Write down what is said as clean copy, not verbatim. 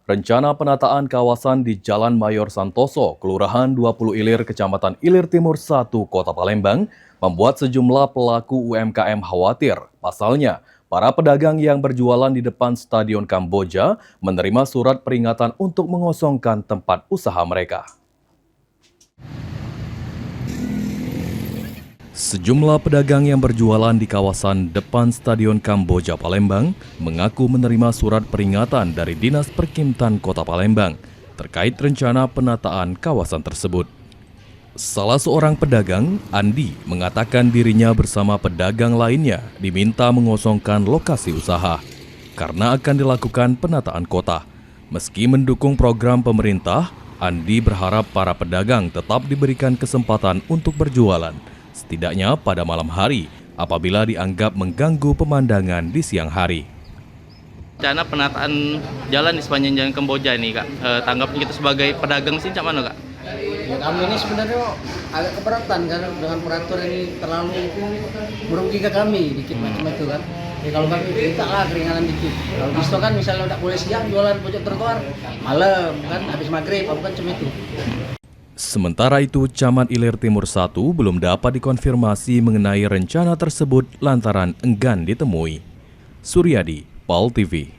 Rencana penataan kawasan di Jalan Mayor Santoso, Kelurahan 20 Ilir, Kecamatan Ilir Timur 1, Kota Palembang, membuat sejumlah pelaku UMKM khawatir. Pasalnya, para pedagang yang berjualan di depan Stadion Kamboja menerima surat peringatan untuk mengosongkan tempat usaha mereka. Sejumlah pedagang yang berjualan di kawasan depan Stadion Kamboja Palembang mengaku menerima surat peringatan dari Dinas Perkimtan Kota Palembang terkait rencana penataan kawasan tersebut. Salah seorang pedagang, Andi, mengatakan dirinya bersama pedagang lainnya diminta mengosongkan lokasi usaha karena akan dilakukan penataan kota. Meski mendukung program pemerintah, Andi berharap para pedagang tetap diberikan kesempatan untuk berjualan, setidaknya pada malam hari apabila dianggap mengganggu pemandangan di siang hari. Rencana penataan jalan di sepanjang Jalan Kamboja ini, Kak. Tanggapan kita sebagai pedagang sih, mana, Kak? Ya, kami ini sebenarnya agak keberatan karena dengan peraturan ini terlalu merugikan kami dikit macam itu kan. Ya, kalau kami minta lah keringanan dikit. Kalau bisa kan misalnya udah boleh siang jualan pojok trotoar, malam kan habis maghrib, apa kan cuma itu. Sementara itu, Camat Ilir Timur 1 belum dapat dikonfirmasi mengenai rencana tersebut lantaran enggan ditemui. Suryadi, PAL TV.